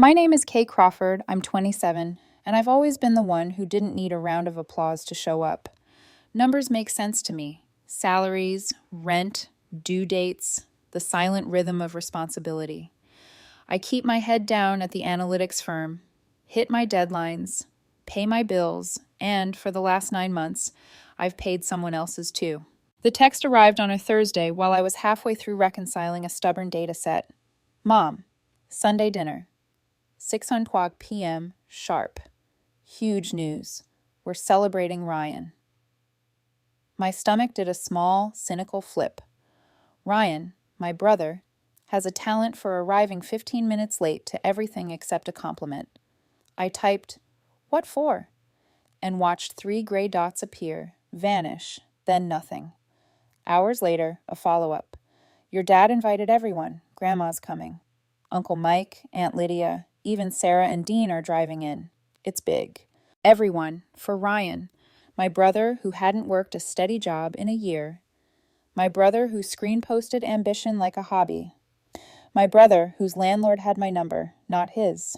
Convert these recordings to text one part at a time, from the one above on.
My name is Kay Crawford, I'm 27, and I've always been the one who didn't need a round of applause to show up. Numbers make sense to me. Salaries, rent, due dates, the silent rhythm of responsibility. I keep my head down at the analytics firm, hit my deadlines, pay my bills, and for the last 9 months, I've paid someone else's too. The text arrived on a Thursday while I was halfway through reconciling a stubborn data set. Mom, Sunday dinner. 6:00 p.m. sharp. Huge news. We're celebrating Ryan. My stomach did a small, cynical flip. Ryan, my brother, has a talent for arriving 15 minutes late to everything except a compliment. I typed, "What for?" and watched 3 gray dots appear, vanish, then nothing. Hours later, a follow-up. Your dad invited everyone. Grandma's coming. Uncle Mike, Aunt Lydia, even Sarah and Dean are driving in. It's big. Everyone, for Ryan, my brother who hadn't worked a steady job in a year, my brother who screen posted ambition like a hobby, my brother whose landlord had my number, not his.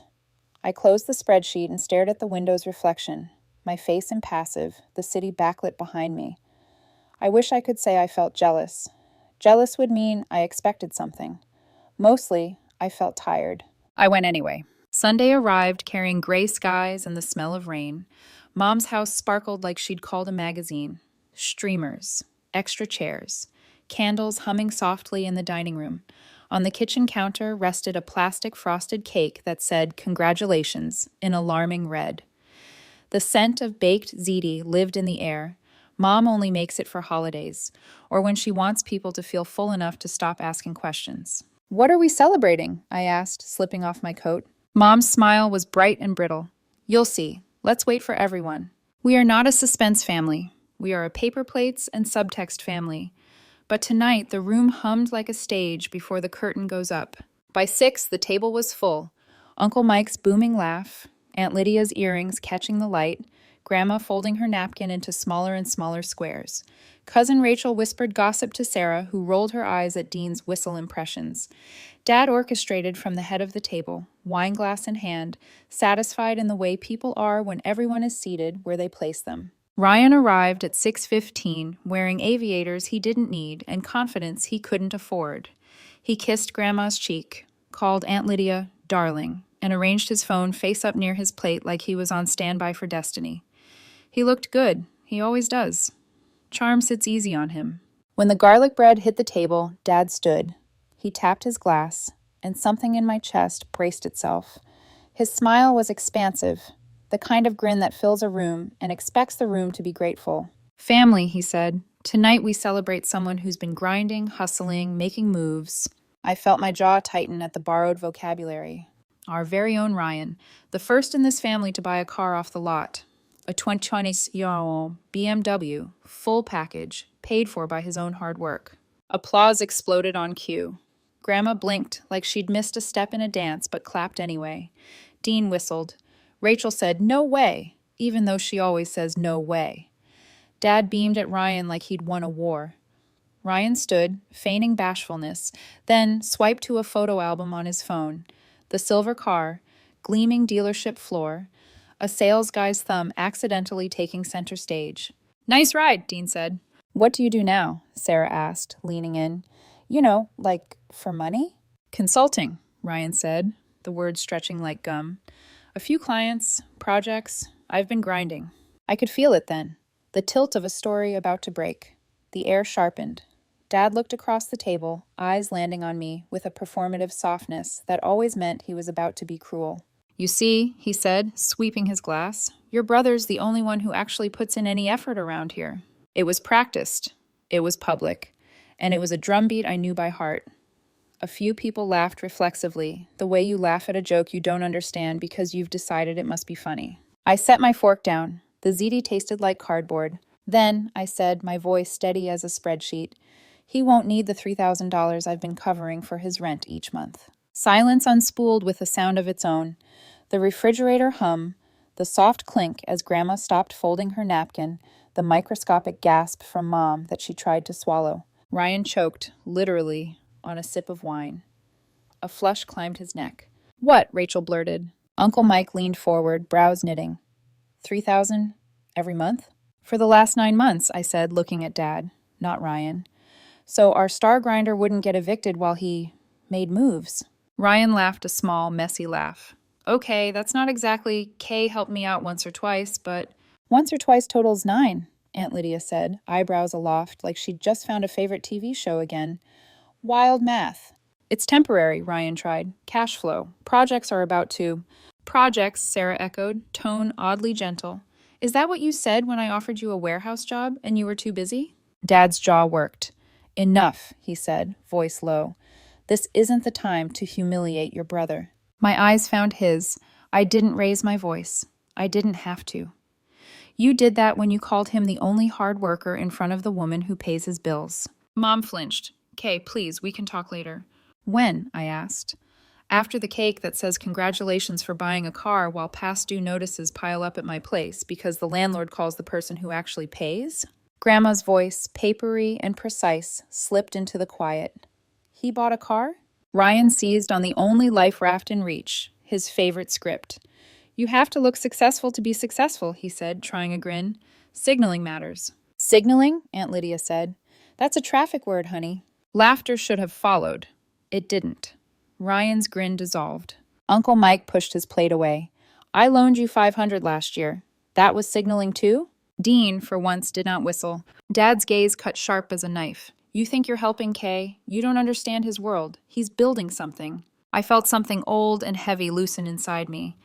I closed the spreadsheet and stared at the window's reflection, my face impassive, the city backlit behind me. I wish I could say I felt jealous. Jealous would mean I expected something. Mostly, I felt tired. I went anyway. Sunday arrived carrying gray skies and the smell of rain. Mom's house sparkled like she'd called a magazine. Streamers, extra chairs, candles humming softly in the dining room. On the kitchen counter rested a plastic frosted cake that said "Congratulations" in alarming red. The scent of baked ziti lived in the air. Mom only makes it for holidays, or when she wants people to feel full enough to stop asking questions. What are we celebrating? I asked, slipping off my coat. Mom's smile was bright and brittle. You'll see. Let's wait for everyone. We are not a suspense family. We are a paper plates and subtext family. But tonight, the room hummed like a stage before the curtain goes up. By 6, the table was full. Uncle Mike's booming laugh, Aunt Lydia's earrings catching the light, Grandma folding her napkin into smaller and smaller squares. Cousin Rachel whispered gossip to Sarah, who rolled her eyes at Dean's whistle impressions. Dad orchestrated from the head of the table, wineglass in hand, satisfied in the way people are when everyone is seated where they place them. Ryan arrived at 6:15, wearing aviators he didn't need and confidence he couldn't afford. He kissed Grandma's cheek, called Aunt Lydia "darling," and arranged his phone face up near his plate like he was on standby for destiny. He looked good. He always does. Charm sits easy on him. When the garlic bread hit the table, Dad stood. He tapped his glass, and something in my chest braced itself. His smile was expansive, the kind of grin that fills a room and expects the room to be grateful. Family, he said. Tonight we celebrate someone who's been grinding, hustling, making moves. I felt my jaw tighten at the borrowed vocabulary. Our very own Ryan, the first in this family to buy a car off the lot. A 2020 BMW, full package, paid for by his own hard work. Applause exploded on cue. Grandma blinked like she'd missed a step in a dance but clapped anyway. Dean whistled. Rachel said, "No way," even though she always says "no way." Dad beamed at Ryan like he'd won a war. Ryan stood, feigning bashfulness, then swiped to a photo album on his phone. The silver car, gleaming dealership floor, a sales guy's thumb accidentally taking center stage. "Nice ride," Dean said. "What do you do now?" Sarah asked, leaning in. "You know, like for money?" "Consulting," Ryan said, the words stretching like gum. "A few clients, projects. I've been grinding." I could feel it then, the tilt of a story about to break. The air sharpened. Dad looked across the table, eyes landing on me with a performative softness that always meant he was about to be cruel. "You see," he said, sweeping his glass, "your brother's the only one who actually puts in any effort around here." It was practiced. It was public. And it was a drumbeat I knew by heart. A few people laughed reflexively, the way you laugh at a joke you don't understand because you've decided it must be funny. I set my fork down. The ziti tasted like cardboard. Then, I said, my voice steady as a spreadsheet, he won't need the $3,000 I've been covering for his rent each month. Silence unspooled with a sound of its own. The refrigerator hum, the soft clink as Grandma stopped folding her napkin, the microscopic gasp from Mom that she tried to swallow. Ryan choked, literally, on a sip of wine. A flush climbed his neck. What? Rachel blurted. Uncle Mike leaned forward, brows knitting. 3,000 every month? For the last 9 months, I said, looking at Dad, not Ryan. So our star grinder wouldn't get evicted while he made moves. Ryan laughed a small, messy laugh. Okay, that's not exactly Kay helped me out once or twice, but once or twice totals 9, Aunt Lydia said, eyebrows aloft like she'd just found a favorite TV show again. Wild math. It's temporary, Ryan tried. Cash flow. Projects are about to. Projects, Sarah echoed, tone oddly gentle. Is that what you said when I offered you a warehouse job and you were too busy? Dad's jaw worked. Enough, he said, voice low. This isn't the time to humiliate your brother. My eyes found his. I didn't raise my voice. I didn't have to. You did that when you called him the only hard worker in front of the woman who pays his bills. Mom flinched. Kay, please, we can talk later. When? I asked. After the cake that says congratulations for buying a car while past due notices pile up at my place because the landlord calls the person who actually pays? Grandma's voice, papery and precise, slipped into the quiet. He bought a car? Ryan seized on the only life raft in reach, his favorite script. You have to look successful to be successful, he said, trying a grin. Signaling matters. Signaling? Aunt Lydia said. That's a traffic word, honey. Laughter should have followed. It didn't. Ryan's grin dissolved. Uncle Mike pushed his plate away. I loaned you $500 last year. That was signaling too? Dean, for once, did not whistle. Dad's gaze cut sharp as a knife. You think you're helping Kay? You don't understand his world. He's building something. I felt something old and heavy loosen inside me.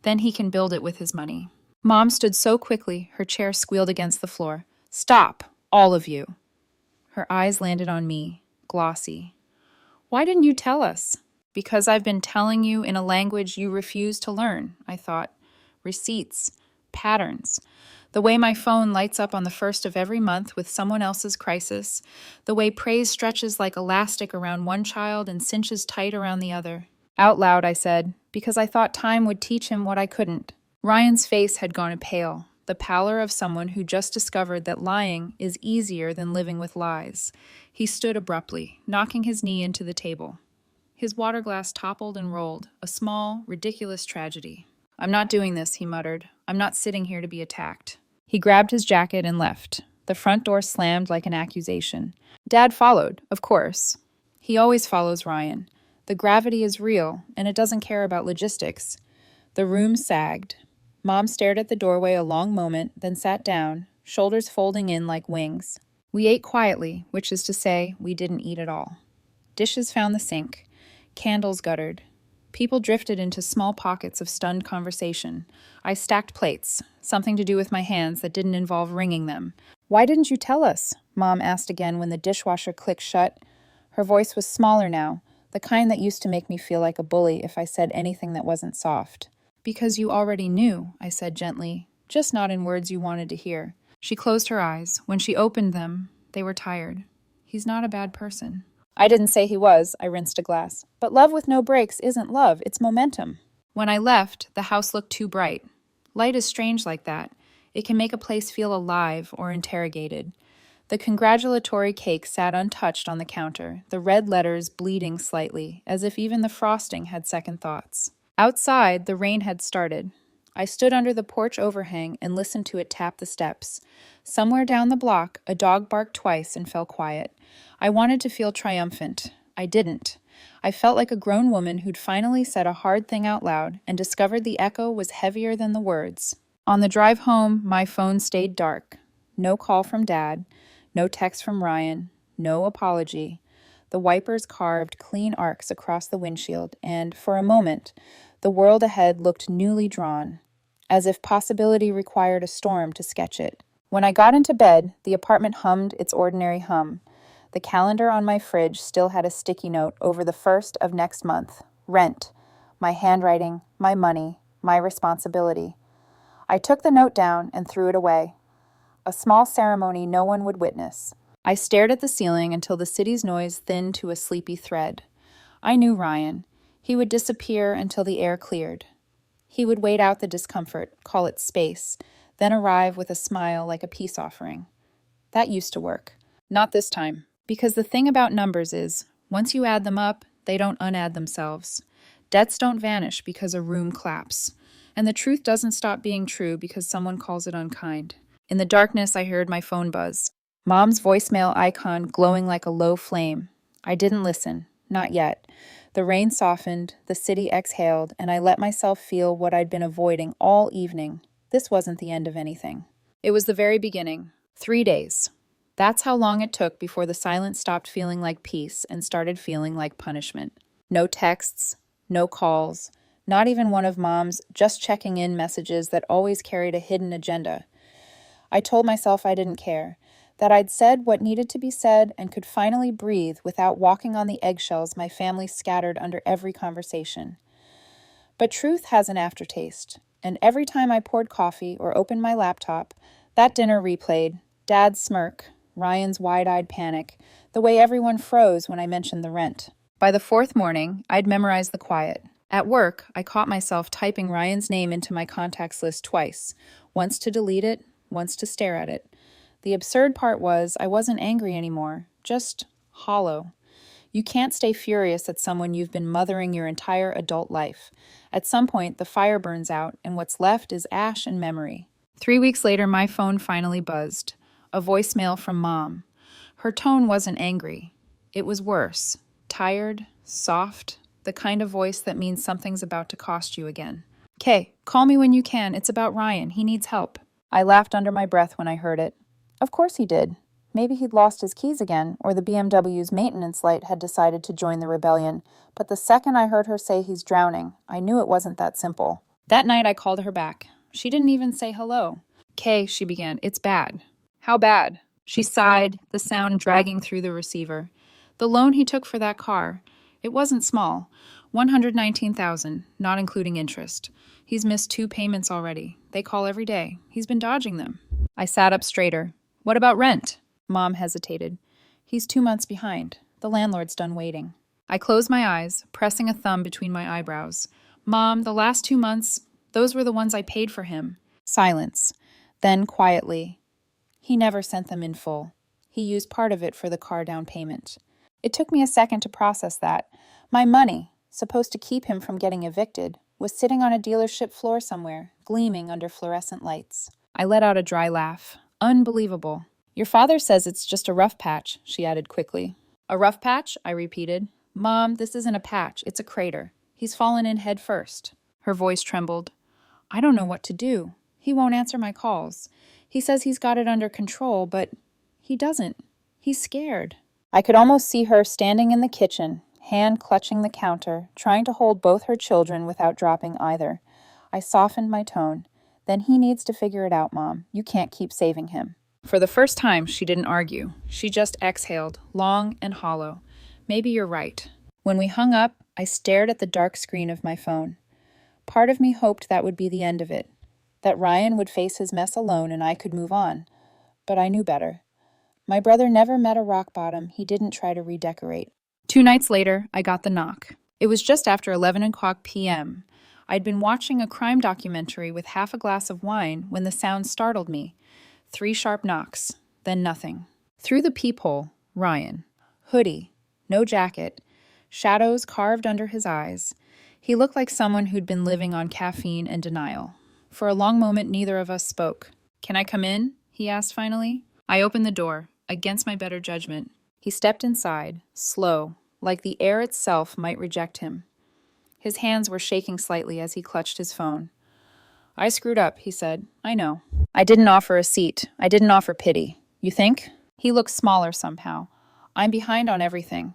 Then he can build it with his money. Mom stood so quickly, her chair squealed against the floor. Stop, all of you. Her eyes landed on me, glossy. Why didn't you tell us? Because I've been telling you in a language you refuse to learn, I thought. Receipts, patterns. The way my phone lights up on the first of every month with someone else's crisis. The way praise stretches like elastic around one child and cinches tight around the other. Out loud, I said, because I thought time would teach him what I couldn't. Ryan's face had gone pale, the pallor of someone who just discovered that lying is easier than living with lies. He stood abruptly, knocking his knee into the table. His water glass toppled and rolled, a small, ridiculous tragedy. I'm not doing this, he muttered. I'm not sitting here to be attacked. He grabbed his jacket and left. The front door slammed like an accusation. Dad followed, of course. He always follows Ryan. The gravity is real, and it doesn't care about logistics. The room sagged. Mom stared at the doorway a long moment, then sat down, shoulders folding in like wings. We ate quietly, which is to say, we didn't eat at all. Dishes found the sink. Candles guttered. People drifted into small pockets of stunned conversation. I stacked plates, something to do with my hands that didn't involve wringing them. Why didn't you tell us? Mom asked again when the dishwasher clicked shut. Her voice was smaller now, the kind that used to make me feel like a bully if I said anything that wasn't soft. Because you already knew, I said gently, just not in words you wanted to hear. She closed her eyes. When she opened them, they were tired. He's not a bad person. I didn't say he was, I rinsed a glass. But love with no brakes isn't love, it's momentum. When I left, the house looked too bright. Light is strange like that. It can make a place feel alive or interrogated. The congratulatory cake sat untouched on the counter, the red letters bleeding slightly, as if even the frosting had second thoughts. Outside, the rain had started. I stood under the porch overhang and listened to it tap the steps. Somewhere down the block, a dog barked twice and fell quiet. I wanted to feel triumphant. I didn't. I felt like a grown woman who'd finally said a hard thing out loud and discovered the echo was heavier than the words. On the drive home, my phone stayed dark. No call from Dad. No text from Ryan. No apology. The wipers carved clean arcs across the windshield, and, for a moment, the world ahead looked newly drawn, as if possibility required a storm to sketch it. When I got into bed, the apartment hummed its ordinary hum. The calendar on my fridge still had a sticky note over the 1st of next month. Rent. My handwriting, my money, my responsibility. I took the note down and threw it away. A small ceremony no one would witness. I stared at the ceiling until the city's noise thinned to a sleepy thread. I knew Ryan. He would disappear until the air cleared. He would wait out the discomfort, call it space, then arrive with a smile like a peace offering. That used to work. Not this time. Because the thing about numbers is, once you add them up, they don't unadd themselves. Debts don't vanish because a room claps. And the truth doesn't stop being true because someone calls it unkind. In the darkness, I heard my phone buzz. Mom's voicemail icon glowing like a low flame. I didn't listen. Not yet. The rain softened, the city exhaled, and I let myself feel what I'd been avoiding all evening. This wasn't the end of anything. It was the very beginning. 3 days. That's how long it took before the silence stopped feeling like peace and started feeling like punishment. No texts, no calls, not even one of Mom's just checking in messages that always carried a hidden agenda. I told myself I didn't care, that I'd said what needed to be said and could finally breathe without walking on the eggshells my family scattered under every conversation. But truth has an aftertaste, and every time I poured coffee or opened my laptop, that dinner replayed, Dad's smirk, Ryan's wide-eyed panic, the way everyone froze when I mentioned the rent. By the fourth morning, I'd memorized the quiet. At work, I caught myself typing Ryan's name into my contacts list twice, once to delete it, once to stare at it. The absurd part was I wasn't angry anymore, just hollow. You can't stay furious at someone you've been mothering your entire adult life. At some point, the fire burns out, and what's left is ash and memory. 3 weeks later, my phone finally buzzed. A voicemail from Mom. Her tone wasn't angry. It was worse. Tired, soft, the kind of voice that means something's about to cost you again. Kay, call me when you can. It's about Ryan. He needs help. I laughed under my breath when I heard it. Of course he did. Maybe he'd lost his keys again, or the BMW's maintenance light had decided to join the rebellion. But the second I heard her say he's drowning, I knew it wasn't that simple. That night I called her back. She didn't even say hello. Kay, she began, it's bad. How bad? She sighed, the sound dragging through the receiver. The loan he took for that car, it wasn't small. $119,000, not including interest. He's missed 2 payments already. They call every day. He's been dodging them. I sat up straighter. What about rent? Mom hesitated. He's 2 months behind. The landlord's done waiting. I closed my eyes, pressing a thumb between my eyebrows. Mom, the last 2 months, those were the ones I paid for him. Silence. Then quietly. He never sent them in full. He used part of it for the car down payment. It took me a second to process that. My money, supposed to keep him from getting evicted, was sitting on a dealership floor somewhere, gleaming under fluorescent lights. I let out a dry laugh. Unbelievable. Your father says it's just a rough patch, she added quickly. A rough patch? I repeated. Mom, this isn't a patch, it's a crater. He's fallen in head first. Her voice trembled. I don't know what to do. He won't answer my calls. He says he's got it under control, but he doesn't. He's scared. I could almost see her standing in the kitchen, hand clutching the counter, trying to hold both her children without dropping either. I softened my tone. Then he needs to figure it out, Mom. You can't keep saving him. For the first time, she didn't argue. She just exhaled, long and hollow. Maybe you're right. When we hung up, I stared at the dark screen of my phone. Part of me hoped that would be the end of it, that Ryan would face his mess alone and I could move on. But I knew better. My brother never met a rock bottom he didn't try to redecorate. 2 nights later, I got the knock. It was just after 11 o'clock p.m. I'd been watching a crime documentary with half a glass of wine when the sound startled me. 3 sharp knocks, then nothing. Through the peephole, Ryan. Hoodie, no jacket, shadows carved under his eyes. He looked like someone who'd been living on caffeine and denial. For a long moment, neither of us spoke. Can I come in? He asked finally. I opened the door, against my better judgment. He stepped inside, slow, like the air itself might reject him. His hands were shaking slightly as he clutched his phone. I screwed up, he said. I know. I didn't offer a seat. I didn't offer pity. You think? He looked smaller somehow. I'm behind on everything.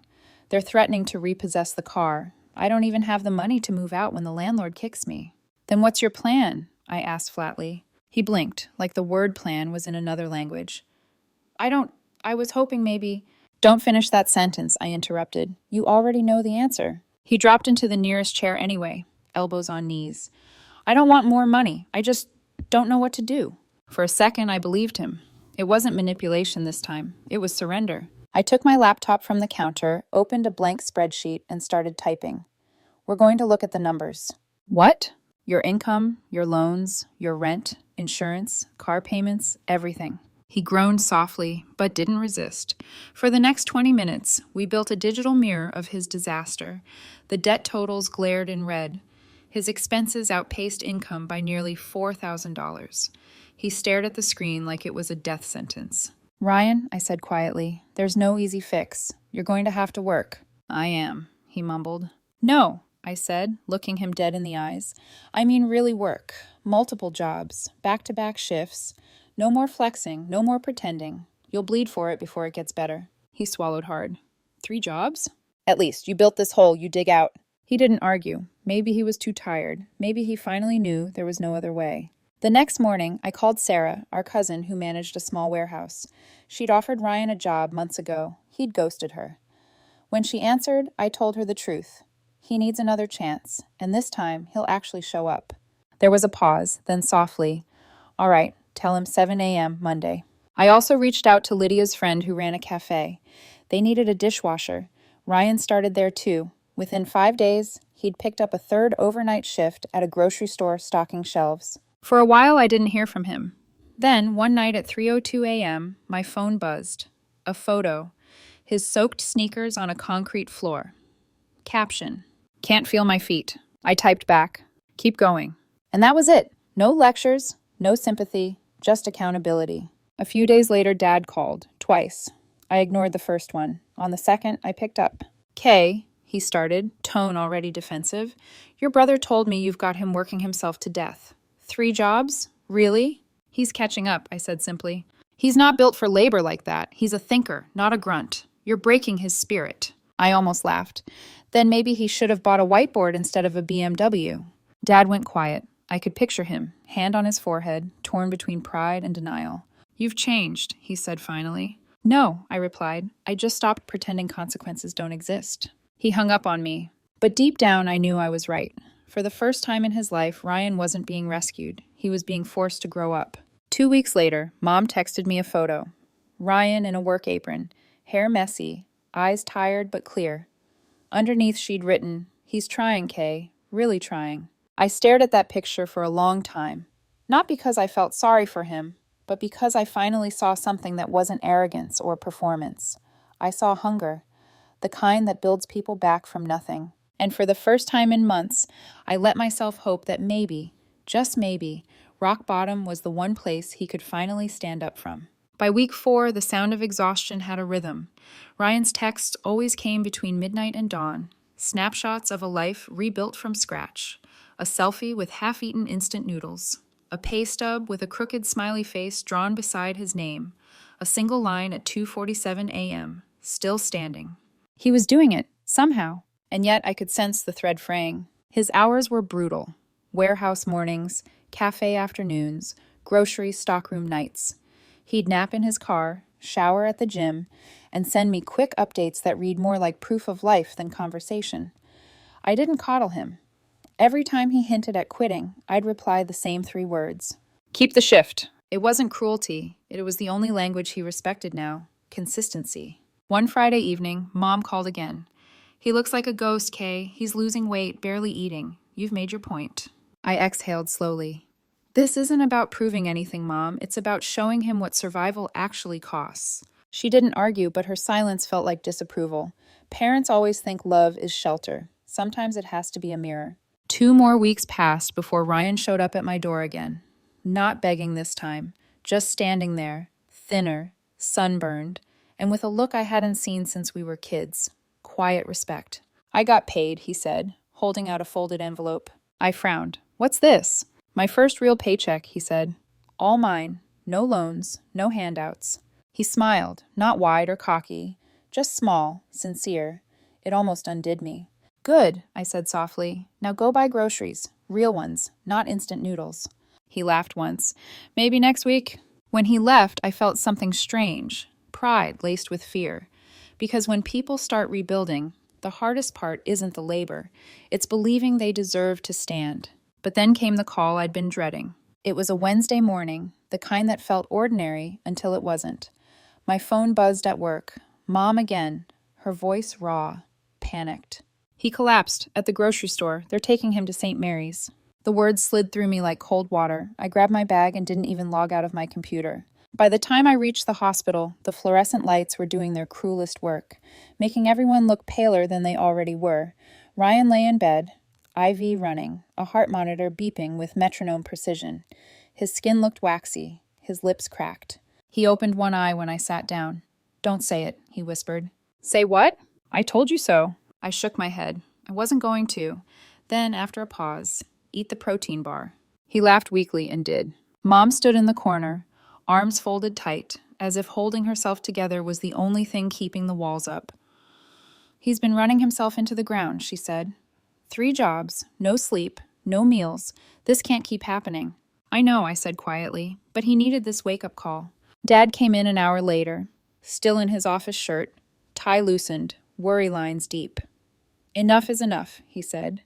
They're threatening to repossess the car. I don't even have the money to move out when the landlord kicks me. Then what's your plan? I asked flatly. He blinked, like the word plan was in another language. I was hoping maybe... Don't finish that sentence, I interrupted. You already know the answer. He dropped into the nearest chair anyway, elbows on knees. I don't want more money. I just don't know what to do. For a second, I believed him. It wasn't manipulation this time. It was surrender. I took my laptop from the counter, opened a blank spreadsheet, and started typing. We're going to look at the numbers. What? Your income, your loans, your rent, insurance, car payments, everything. He groaned softly, but didn't resist. For the next 20 minutes, we built a digital mirror of his disaster. The debt totals glared in red. His expenses outpaced income by nearly $4,000. He stared at the screen like it was a death sentence. "Ryan," I said quietly, "there's no easy fix. You're going to have to work." "I am," he mumbled. "No," I said, looking him dead in the eyes. "I mean really work. Multiple jobs, back-to-back shifts. No more flexing, no more pretending. You'll bleed for it before it gets better." He swallowed hard. 3 jobs? "At least, you built this hole you dig out." He didn't argue. Maybe he was too tired. Maybe he finally knew there was no other way. The next morning, I called Sarah, our cousin who managed a small warehouse. She'd offered Ryan a job months ago. He'd ghosted her. When she answered, I told her the truth. He needs another chance, and this time he'll actually show up. There was a pause, then softly, "All right, tell him 7 a.m. Monday." I also reached out to Lydia's friend who ran a cafe. They needed a dishwasher. Ryan started there too. Within 5 days, he'd picked up a 3rd overnight shift at a grocery store stocking shelves. For a while, I didn't hear from him. Then, one night at 3:02 a.m., my phone buzzed. A photo. His soaked sneakers on a concrete floor. Caption: "Can't feel my feet." I typed back, "Keep going." And that was it. No lectures, no sympathy, just accountability. A few days later, Dad called, twice. I ignored the first one. On the second, I picked up. "Kay," he started, tone already defensive, "your brother told me you've got him working himself to death. 3 jobs? Really?" "He's catching up," I said simply. "He's not built for labor like that. He's a thinker, not a grunt. You're breaking his spirit." I almost laughed. Then maybe he should have bought a whiteboard instead of a BMW. Dad went quiet. I could picture him, hand on his forehead, torn between pride and denial. "You've changed," he said finally. "No," I replied. "I just stopped pretending consequences don't exist." He hung up on me. But deep down, I knew I was right. For the first time in his life, Ryan wasn't being rescued. He was being forced to grow up. 2 weeks later, Mom texted me a photo. Ryan in a work apron, hair messy, eyes tired but clear. Underneath, she'd written, "He's trying, Kay, really trying." I stared at that picture for a long time. Not because I felt sorry for him, but because I finally saw something that wasn't arrogance or performance. I saw hunger, the kind that builds people back from nothing. And for the first time in months, I let myself hope that maybe, just maybe, rock bottom was the one place he could finally stand up from. By week 4, the sound of exhaustion had a rhythm. Ryan's texts always came between midnight and dawn, snapshots of a life rebuilt from scratch, a selfie with half-eaten instant noodles, a pay stub with a crooked smiley face drawn beside his name, a single line at 2:47 a.m., still standing. He was doing it, somehow, and yet I could sense the thread fraying. His hours were brutal. Warehouse mornings, cafe afternoons, grocery stockroom nights. He'd nap in his car, shower at the gym, and send me quick updates that read more like proof of life than conversation. I didn't coddle him. Every time he hinted at quitting, I'd reply the same 3 words. "Keep the shift." It wasn't cruelty. It was the only language he respected now. Consistency. One Friday evening, Mom called again. "He looks like a ghost, Kay. He's losing weight, barely eating. You've made your point." I exhaled slowly. "This isn't about proving anything, Mom. It's about showing him what survival actually costs." She didn't argue, but her silence felt like disapproval. Parents always think love is shelter. Sometimes it has to be a mirror. 2 more weeks passed before Ryan showed up at my door again. Not begging this time, just standing there, thinner, sunburned, and with a look I hadn't seen since we were kids. Quiet respect. "I got paid," he said, holding out a folded envelope. I frowned. "What's this?" "My first real paycheck," he said. "All mine. No loans, no handouts." He smiled, not wide or cocky, just small, sincere. It almost undid me. "Good," I said softly. "Now go buy groceries. Real ones, not instant noodles." He laughed once. "Maybe next week." When he left, I felt something strange, pride laced with fear. Because when people start rebuilding, the hardest part isn't the labor. It's believing they deserve to stand. But then came the call I'd been dreading. It was a Wednesday morning, the kind that felt ordinary until it wasn't. My phone buzzed at work. Mom again, her voice raw, panicked. "He collapsed at the grocery store. They're taking him to St. Mary's." The words slid through me like cold water. I grabbed my bag and didn't even log out of my computer. By the time I reached the hospital, the fluorescent lights were doing their cruelest work, making everyone look paler than they already were. Ryan lay in bed, IV running, a heart monitor beeping with metronome precision. His skin looked waxy, his lips cracked. He opened one eye when I sat down. "Don't say it," he whispered. "Say what?" "I told you so." I shook my head. I wasn't going to. Then, after a pause, "Eat the protein bar." He laughed weakly and did. Mom stood in the corner, arms folded tight, as if holding herself together was the only thing keeping the walls up. "He's been running himself into the ground," she said. 3 jobs, no sleep, no meals. This can't keep happening." "I know," I said quietly, "but he needed this wake-up call." Dad came in an hour later, still in his office shirt, tie loosened, worry lines deep. "Enough is enough," he said.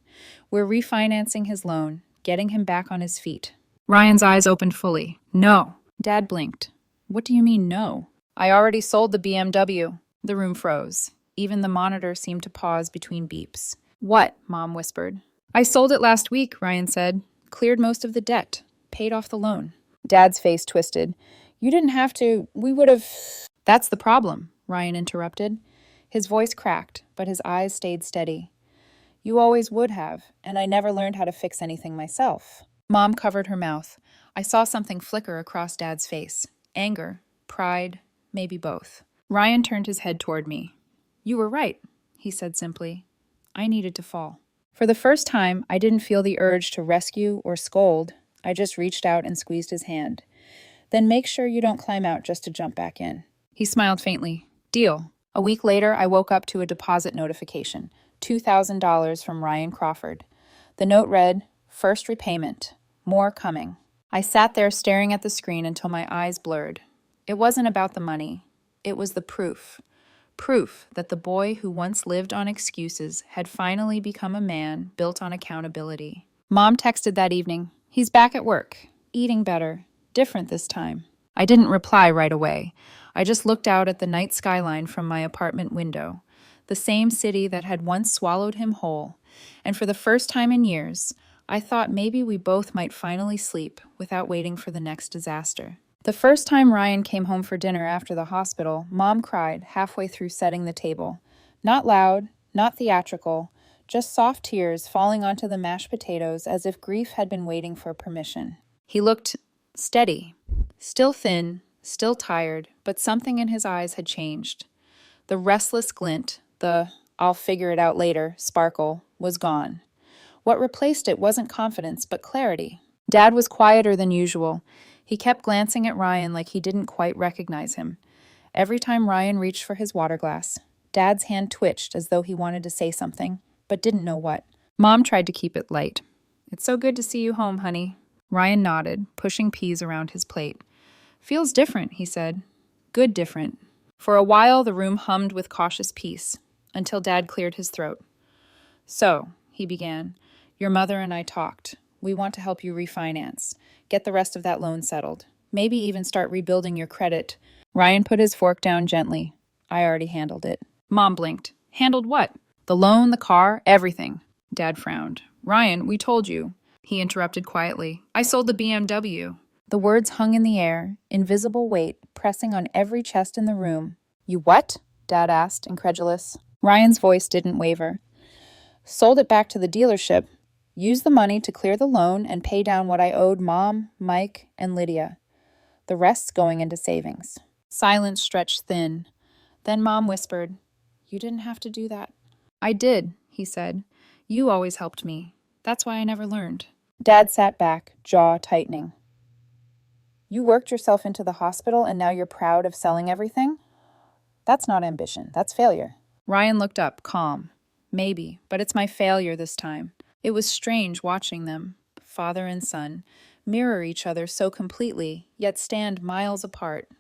"We're refinancing his loan, getting him back on his feet." Ryan's eyes opened fully. "No." Dad blinked. "What do you mean, no?" "I already sold the BMW." The room froze. Even the monitor seemed to pause between beeps. "What?" Mom whispered. "I sold it last week," Ryan said. "Cleared most of the debt. Paid off the loan." Dad's face twisted. "You didn't have to. We would have—" "That's the problem," Ryan interrupted. His voice cracked, but his eyes stayed steady. "You always would have, and I never learned how to fix anything myself." Mom covered her mouth. I saw something flicker across Dad's face. Anger, pride, maybe both. Ryan turned his head toward me. "You were right," he said simply. "I needed to fall." For the first time, I didn't feel the urge to rescue or scold. I just reached out and squeezed his hand. "Then make sure you don't climb out just to jump back in." He smiled faintly. "Deal." A week later, I woke up to a deposit notification. $2,000 from Ryan Crawford. The note read, "First repayment. More coming." I sat there staring at the screen until my eyes blurred. It wasn't about the money. It was the proof. Proof that the boy who once lived on excuses had finally become a man built on accountability. Mom texted that evening. "He's back at work. Eating better. Different this time." I didn't reply right away. I just looked out at the night skyline from my apartment window. The same city that had once swallowed him whole. And for the first time in years, I thought maybe we both might finally sleep without waiting for the next disaster. The first time Ryan came home for dinner after the hospital, Mom cried halfway through setting the table. Not loud, not theatrical, just soft tears falling onto the mashed potatoes as if grief had been waiting for permission. He looked steady, still thin, still tired, but something in his eyes had changed. The restless glint, the "I'll figure it out later" sparkle, was gone. What replaced it wasn't confidence, but clarity. Dad was quieter than usual. He kept glancing at Ryan like he didn't quite recognize him. Every time Ryan reached for his water glass, Dad's hand twitched as though he wanted to say something, but didn't know what. Mom tried to keep it light. "It's so good to see you home, honey." Ryan nodded, pushing peas around his plate. "Feels different," he said. "Good different." For a while, the room hummed with cautious peace, until Dad cleared his throat. "So," he began, "your mother and I talked. We want to help you refinance, get the rest of that loan settled, maybe even start rebuilding your credit." Ryan put his fork down gently. "I already handled it." Mom blinked. "Handled what?" "The loan, the car, everything." Dad frowned. "Ryan, we told you." He interrupted quietly. "I sold the BMW." The words hung in the air, invisible weight pressing on every chest in the room. "You what?" Dad asked, incredulous. Ryan's voice didn't waver. "Sold it back to the dealership. Used the money to clear the loan and pay down what I owed Mom, Mike, and Lydia. The rest's going into savings." Silence stretched thin. Then Mom whispered, "You didn't have to do that." "I did," he said. "You always helped me. That's why I never learned." Dad sat back, jaw tightening. "You worked yourself into the hospital and now you're proud of selling everything? That's not ambition, that's failure." Ryan looked up, calm. "Maybe, but it's my failure this time." It was strange watching them, father and son, mirror each other so completely, yet stand miles apart.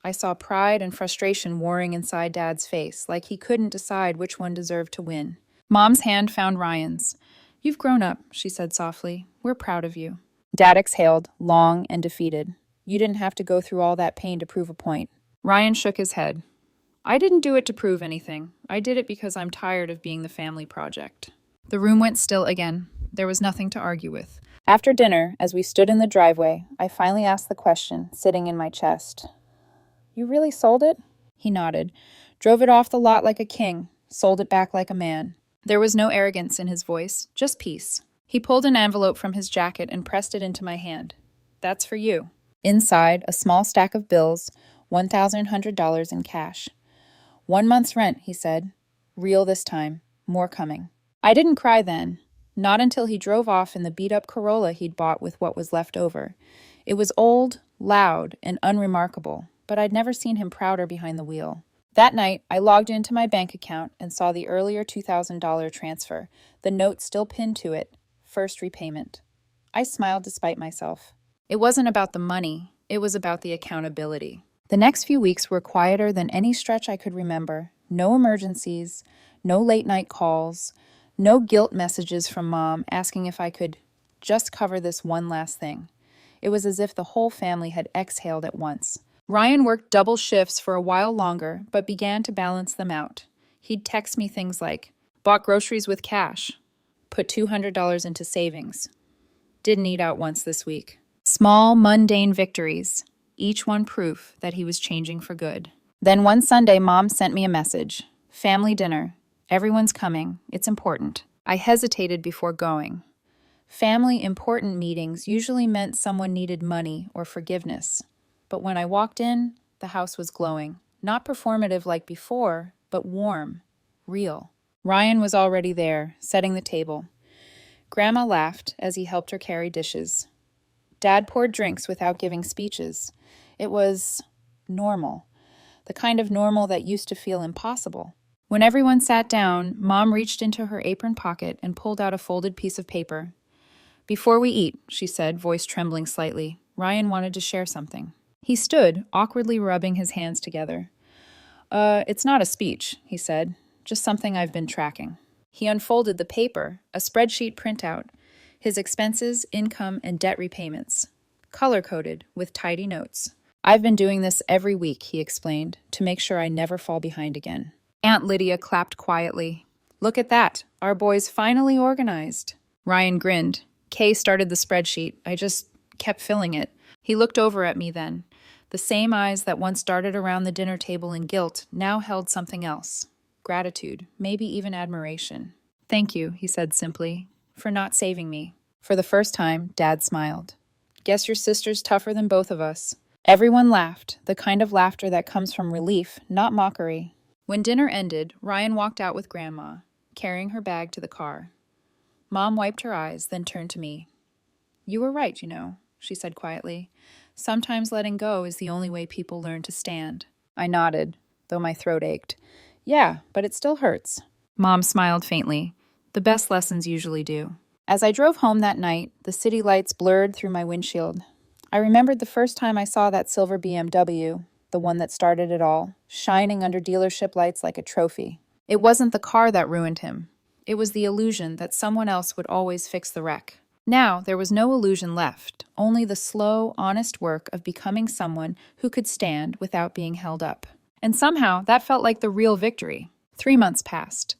I saw pride and frustration warring inside Dad's face, like he couldn't decide which one deserved to win. Mom's hand found Ryan's. "You've grown up," she said softly. "We're proud of you." Dad exhaled, long and defeated. "You didn't have to go through all that pain to prove a point." Ryan shook his head. "I didn't do it to prove anything. I did it because I'm tired of being the family project." The room went still again. There was nothing to argue with. After dinner, as we stood in the driveway, I finally asked the question, sitting in my chest. You really sold it? He nodded. Drove it off the lot like a king, sold it back like a man. There was no arrogance in his voice, just peace. He pulled an envelope from his jacket and pressed it into my hand. That's for you. Inside, a small stack of bills, $1,100 in cash. 1 month's rent, he said. Real this time. More coming. I didn't cry then. Not until he drove off in the beat-up Corolla he'd bought with what was left over. It was old, loud, and unremarkable, but I'd never seen him prouder behind the wheel. That night, I logged into my bank account and saw the earlier $2,000 transfer, the note still pinned to it, first repayment. I smiled despite myself. It wasn't about the money, it was about the accountability. The next few weeks were quieter than any stretch I could remember. No emergencies, no late-night calls, no guilt messages from Mom asking if I could just cover this one last thing. It was as if the whole family had exhaled at once. Ryan worked double shifts for a while longer, but began to balance them out. He'd text me things like, bought groceries with cash, put $200 into savings, didn't eat out once this week. Small, mundane victories, each one proof that he was changing for good. Then one Sunday, Mom sent me a message. Family dinner. Everyone's coming. It's important. I hesitated before going. Family important meetings usually meant someone needed money or forgiveness. But when I walked in, the house was glowing. Not performative like before, but warm, real. Ryan was already there, setting the table. Grandma laughed as he helped her carry dishes. Dad poured drinks without giving speeches. It was normal, the kind of normal that used to feel impossible. When everyone sat down, Mom reached into her apron pocket and pulled out a folded piece of paper. Before we eat, she said, voice trembling slightly, Ryan wanted to share something. He stood, awkwardly rubbing his hands together. It's not a speech, he said, just something I've been tracking. He unfolded the paper, a spreadsheet printout, his expenses, income, and debt repayments, color-coded with tidy notes. I've been doing this every week, he explained, to make sure I never fall behind again. Aunt Lydia clapped quietly. Look at that. Our boy's finally organized. Ryan grinned. Kay started the spreadsheet. I just kept filling it. He looked over at me then. The same eyes that once darted around the dinner table in guilt now held something else. Gratitude, maybe even admiration. Thank you, he said simply, for not saving me. For the first time, Dad smiled. Guess your sister's tougher than both of us. Everyone laughed, the kind of laughter that comes from relief, not mockery. When dinner ended, Ryan walked out with Grandma, carrying her bag to the car. Mom wiped her eyes, then turned to me. You were right, she said quietly. Sometimes letting go is the only way people learn to stand. I nodded, though my throat ached. Yeah, but it still hurts. Mom smiled faintly. The best lessons usually do. As I drove home that night, the city lights blurred through my windshield. I remembered the first time I saw that silver BMW, the one that started it all, shining under dealership lights like a trophy. It wasn't the car that ruined him. It was the illusion that someone else would always fix the wreck. Now there was no illusion left, only the slow, honest work of becoming someone who could stand without being held up. And somehow that felt like the real victory. 3 months passed.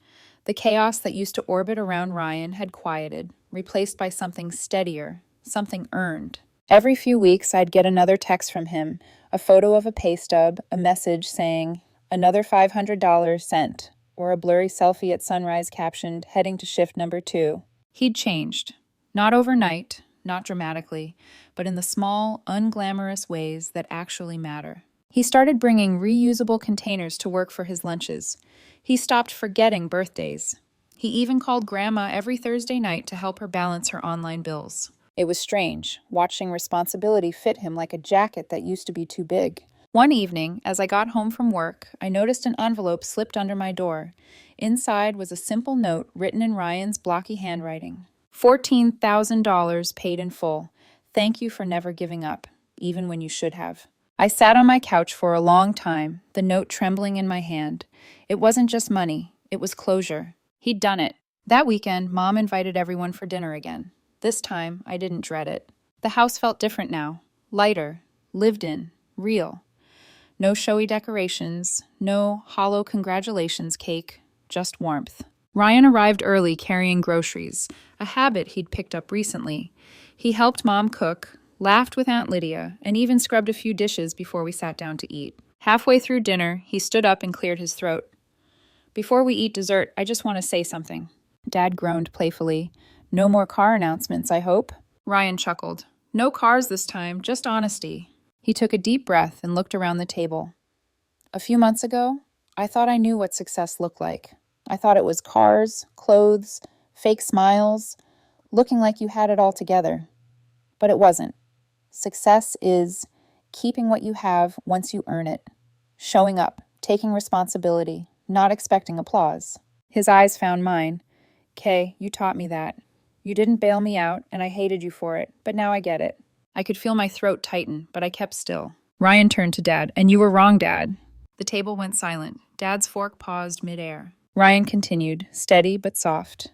The chaos that used to orbit around Ryan had quieted, replaced by something steadier, something earned. Every few weeks I'd get another text from him, a photo of a pay stub, a message saying, another $500 sent, or a blurry selfie at sunrise captioned, heading to shift number 2. He'd changed. Not overnight, not dramatically, but in the small, unglamorous ways that actually matter. He started bringing reusable containers to work for his lunches. He stopped forgetting birthdays. He even called Grandma every Thursday night to help her balance her online bills. It was strange, watching responsibility fit him like a jacket that used to be too big. One evening, as I got home from work, I noticed an envelope slipped under my door. Inside was a simple note written in Ryan's blocky handwriting. $14,000 paid in full. Thank you for never giving up, even when you should have. I sat on my couch for a long time, the note trembling in my hand. It wasn't just money, it was closure. He'd done it. That weekend, Mom invited everyone for dinner again. This time, I didn't dread it. The house felt different now, lighter, lived in, real. No showy decorations, no hollow congratulations cake, just warmth. Ryan arrived early carrying groceries, a habit he'd picked up recently. He helped Mom cook, laughed with Aunt Lydia, and even scrubbed a few dishes before we sat down to eat. Halfway through dinner, he stood up and cleared his throat. "Before we eat dessert, I just want to say something." Dad groaned playfully. "No more car announcements, I hope?" Ryan chuckled. "No cars this time, just honesty." He took a deep breath and looked around the table. "A few months ago, I thought I knew what success looked like. I thought it was cars, clothes, fake smiles, looking like you had it all together. But it wasn't. Success is keeping what you have once you earn it, showing up, taking responsibility, not expecting applause." His eyes found mine. "Kay, you taught me that. You didn't bail me out, and I hated you for it, but now I get it." I could feel my throat tighten, but I kept still. Ryan turned to Dad. "And you were wrong, Dad." The table went silent. Dad's fork paused midair. Ryan continued, steady but soft.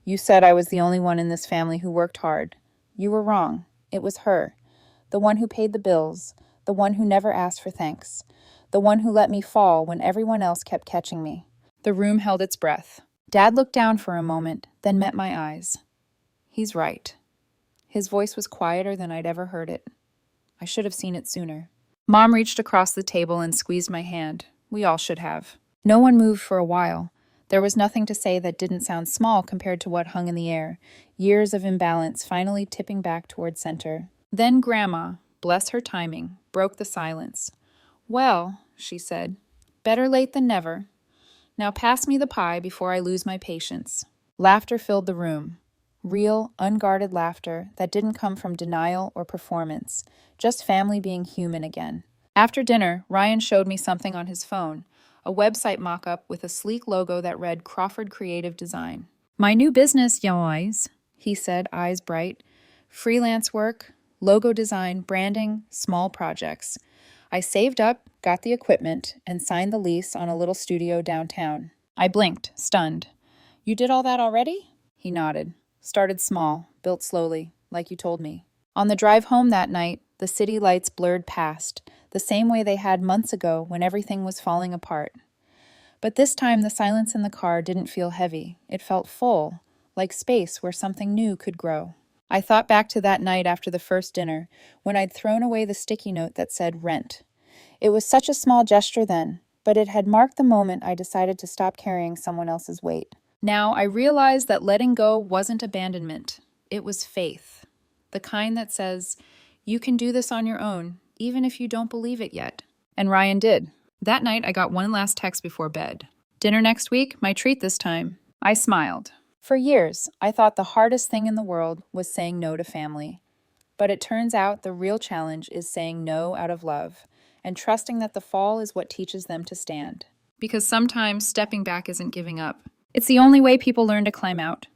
"You said I was the only one in this family who worked hard. You were wrong. It was her. The one who paid the bills. The one who never asked for thanks. The one who let me fall when everyone else kept catching me." The room held its breath. Dad looked down for a moment, then met my eyes. "He's right." His voice was quieter than I'd ever heard it. I should have seen it sooner. Mom reached across the table and squeezed my hand. We all should have. No one moved for a while. There was nothing to say that didn't sound small compared to what hung in the air, years of imbalance finally tipping back toward center. Then Grandma, bless her timing, broke the silence. "Well," she said, "better late than never. Now pass me the pie before I lose my patience." Laughter filled the room. Real, unguarded laughter that didn't come from denial or performance, just family being human again. After dinner, Ryan showed me something on his phone, a website mock-up with a sleek logo that read Crawford Creative Design. "My new business, guys," he said, eyes bright. "Freelance work, logo design, branding, small projects. I saved up, got the equipment, and signed the lease on a little studio downtown." I blinked, stunned. "You did all that already?" He nodded. "Started small, built slowly, like you told me." On the drive home that night, the city lights blurred past, the same way they had months ago when everything was falling apart. But this time the silence in the car didn't feel heavy. It felt full, like space where something new could grow. I thought back to that night after the first dinner, when I'd thrown away the sticky note that said rent. It was such a small gesture then, but it had marked the moment I decided to stop carrying someone else's weight. Now I realized that letting go wasn't abandonment. It was faith. The kind that says, you can do this on your own, even if you don't believe it yet. And Ryan did. That night I got one last text before bed. "Dinner next week, my treat this time." I smiled. For years, I thought the hardest thing in the world was saying no to family. But it turns out the real challenge is saying no out of love, and trusting that the fall is what teaches them to stand. Because sometimes stepping back isn't giving up. It's the only way people learn to climb out.